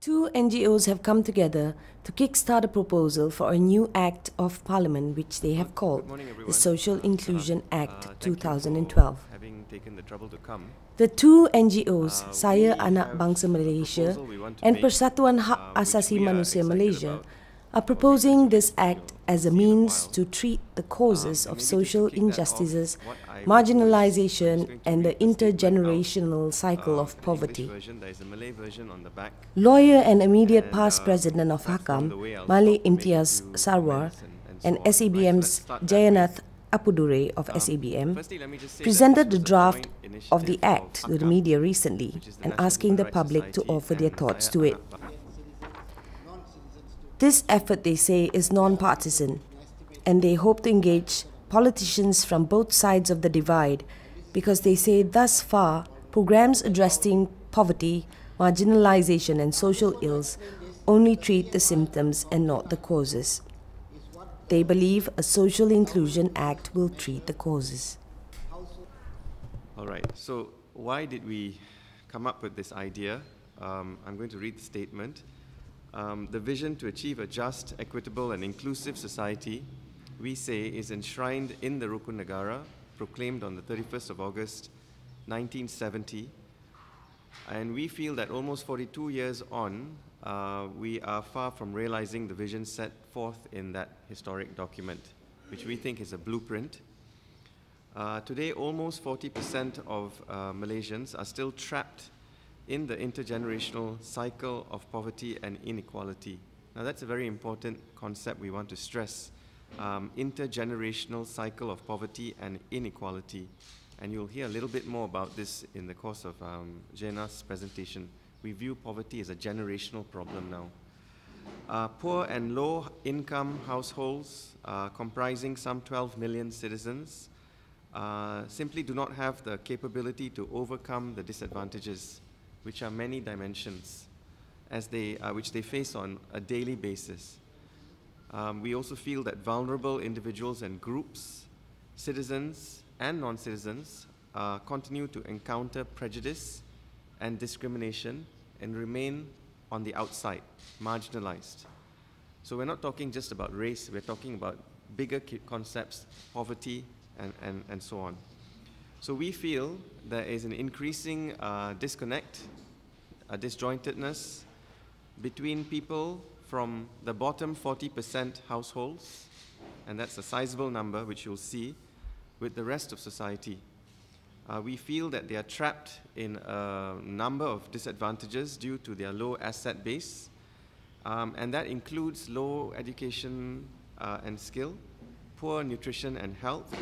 Two NGOs have come together to kickstart a proposal for a new Act of Parliament which they have called the Social Inclusion Act 2012. Having taken the trouble to come. The two NGOs, Saya Anak Bangsa Malaysia and Persatuan Hak Asasi Manusia Malaysia, are proposing this act as a means to treat the causes of social injustices, marginalization and the intergenerational cycle of poverty. Lawyer and immediate past president of Hakam, Malik Imtiaz Sarwar, and SABM's Jayanath Apudure of SABM, presented the draft of the act to the media recently and asking the public to offer their thoughts to it. This effort, they say, is non-partisan, and they hope to engage politicians from both sides of the divide because they say thus far programs addressing poverty, marginalization and social ills only treat the symptoms and not the causes. They believe a Social Inclusion Act will treat the causes. All right, so why did we come up with this idea? I'm going to read the statement. The vision to achieve a just, equitable and inclusive society, we say, is enshrined in the Rukun Negara, proclaimed on the 31st of August, 1970. And we feel that almost 42 years on, we are far from realizing the vision set forth in that historic document, which we think is a blueprint. Today, almost 40% of Malaysians are still trapped in the intergenerational cycle of poverty and inequality. Now that's a very important concept we want to stress. Intergenerational cycle of poverty and inequality. And you'll hear a little bit more about this in the course of Jayanath's presentation. We view poverty as a generational problem now. Poor and low-income households, comprising some 12 million citizens, simply do not have the capability to overcome the disadvantages, which are many dimensions, which they face on a daily basis. We also feel that vulnerable individuals and groups, citizens and non-citizens, continue to encounter prejudice and discrimination and remain on the outside, marginalized. So we're not talking just about race, we're talking about bigger concepts, poverty and so on. So we feel there is an increasing disconnect, a disjointedness between people from the bottom 40% households, and that's a sizable number which you'll see, with the rest of society. We feel that they are trapped in a number of disadvantages due to their low asset base, and that includes low education and skill, poor nutrition and health,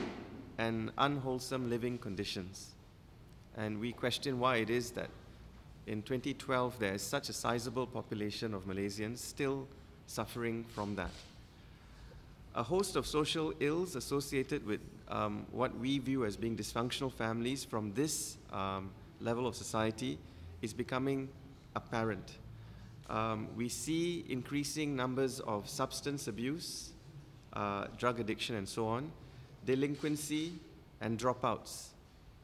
and unwholesome living conditions. And we question why it is that in 2012 there is such a sizable population of Malaysians still suffering from that. A host of social ills associated with what we view as being dysfunctional families from this level of society is becoming apparent. We see increasing numbers of substance abuse, drug addiction and so on, delinquency and dropouts.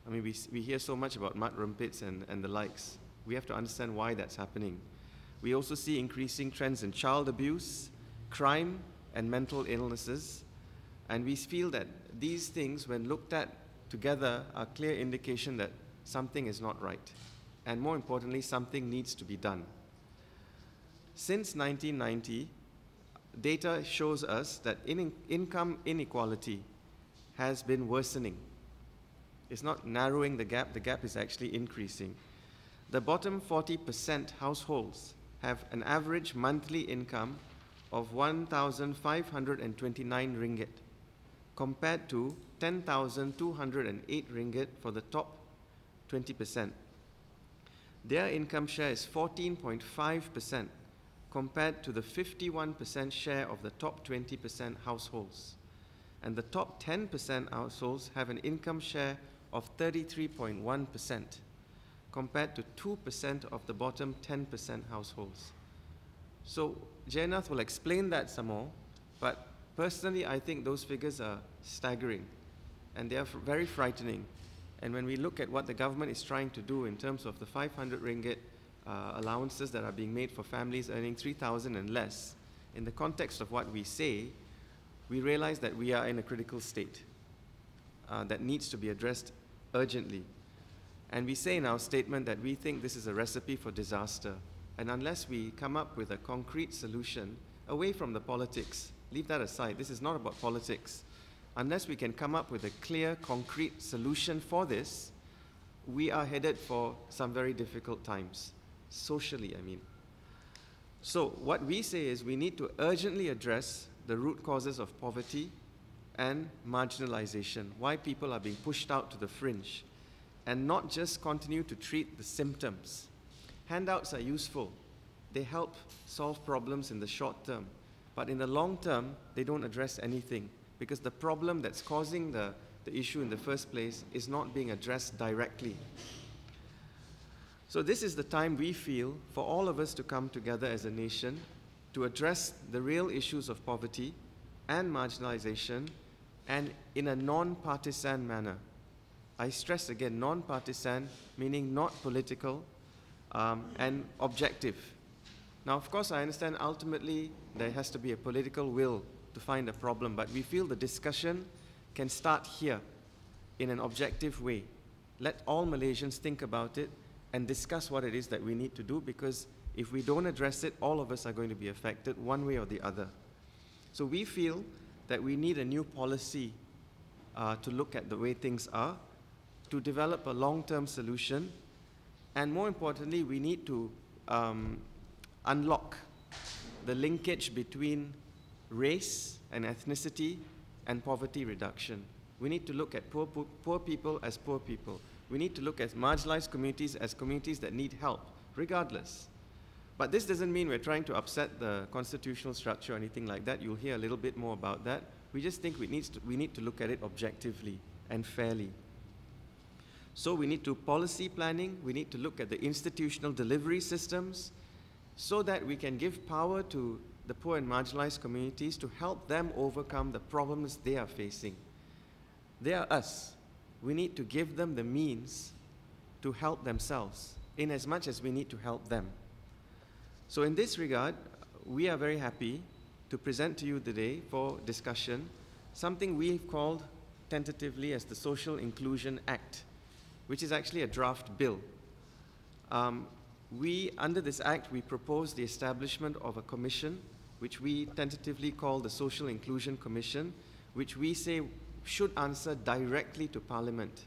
I mean, we hear so much about mat rumpits and the likes. We have to understand why that's happening. We also see increasing trends in child abuse, crime, and mental illnesses. And we feel that these things, when looked at together, are a clear indication that something is not right. And more importantly, something needs to be done. Since 1990, data shows us that income inequality has been worsening. It's not narrowing the gap is actually increasing. The bottom 40% households have an average monthly income of 1,529 ringgit, compared to 10,208 ringgit for the top 20%. Their income share is 14.5%, compared to the 51% share of the top 20% households. And the top 10% households have an income share of 33.1%, compared to 2% of the bottom 10% households. So Jayanath will explain that some more, but personally I think those figures are staggering and they are very frightening. And when we look at what the government is trying to do in terms of the 500 ringgit allowances that are being made for families earning 3,000 and less, in the context of what we say, we realize that we are in a critical state that needs to be addressed urgently. And we say in our statement that we think this is a recipe for disaster. And unless we come up with a concrete solution, away from the politics, leave that aside, this is not about politics. Unless we can come up with a clear, concrete solution for this, we are headed for some very difficult times, socially, I mean. So what we say is we need to urgently address the root causes of poverty and marginalization, why people are being pushed out to the fringe, and not just continue to treat the symptoms. Handouts are useful. They help solve problems in the short term, but in the long term, they don't address anything, because the problem that's causing the issue in the first place is not being addressed directly. So this is the time we feel for all of us to come together as a nation to address the real issues of poverty and marginalization, and in a non-partisan manner. I stress again, non-partisan, meaning not political, and objective. Now, of course, I understand ultimately there has to be a political will to find a problem, but we feel the discussion can start here in an objective way. Let all Malaysians think about it and discuss what it is that we need to do, because if we don't address it, all of us are going to be affected one way or the other. So we feel that we need a new policy to look at the way things are, to develop a long-term solution, and more importantly, we need to unlock the linkage between race and ethnicity and poverty reduction. We need to look at poor people as poor people. We need to look at marginalized communities as communities that need help, regardless. But this doesn't mean we're trying to upset the constitutional structure or anything like that. You'll hear a little bit more about that. We just think we need to look at it objectively and fairly. So we need to policy planning, we need to look at the institutional delivery systems so that we can give power to the poor and marginalized communities to help them overcome the problems they are facing. They are us. We need to give them the means to help themselves in as much as we need to help them. So in this regard, we are very happy to present to you today for discussion something we've called tentatively as the Social Inclusion Act, which is actually a draft bill. Under this act, we propose the establishment of a commission, which we tentatively call the Social Inclusion Commission, which we say should answer directly to Parliament.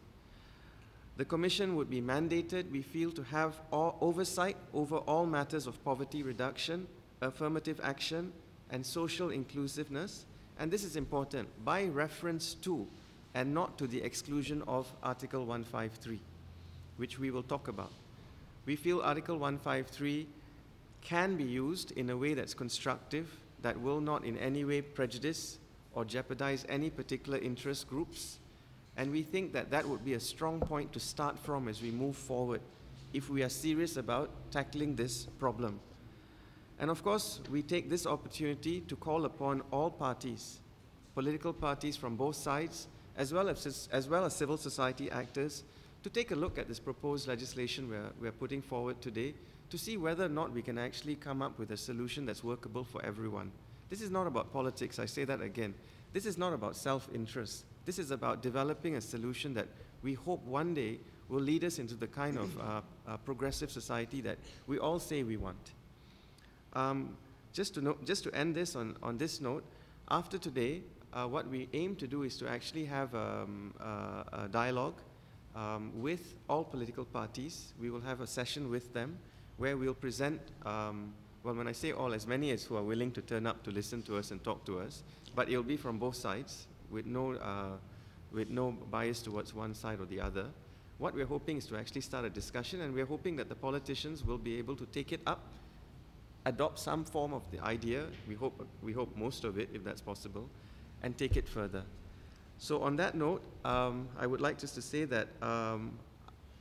The commission would be mandated, we feel, to have oversight over all matters of poverty reduction, affirmative action, and social inclusiveness. And this is important, by reference to and not to the exclusion of Article 153, which we will talk about. We feel Article 153 can be used in a way that's constructive, that will not in any way prejudice or jeopardize any particular interest groups. And we think that that would be a strong point to start from as we move forward, if we are serious about tackling this problem. And of course, we take this opportunity to call upon all parties, political parties from both sides, as well as civil society actors, to take a look at this proposed legislation we're putting forward today, to see whether or not we can actually come up with a solution that's workable for everyone. This is not about politics, I say that again. This is not about self-interest. This is about developing a solution that we hope one day will lead us into the kind of progressive society that we all say we want. Just to end this on this note, after today, what we aim to do is to actually have a dialogue with all political parties. We will have a session with them where we'll present, well, when I say all, as many as who are willing to turn up to listen to us and talk to us, but it'll be from both sides with no bias towards one side or the other. What we're hoping is to actually start a discussion, and we're hoping that the politicians will be able to take it up, adopt some form of the idea, we hope most of it, if that's possible, and take it further. So on that note, I would like just to say that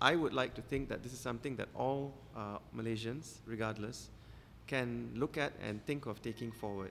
I would like to think that this is something that all Malaysians, regardless, can look at and think of taking forward.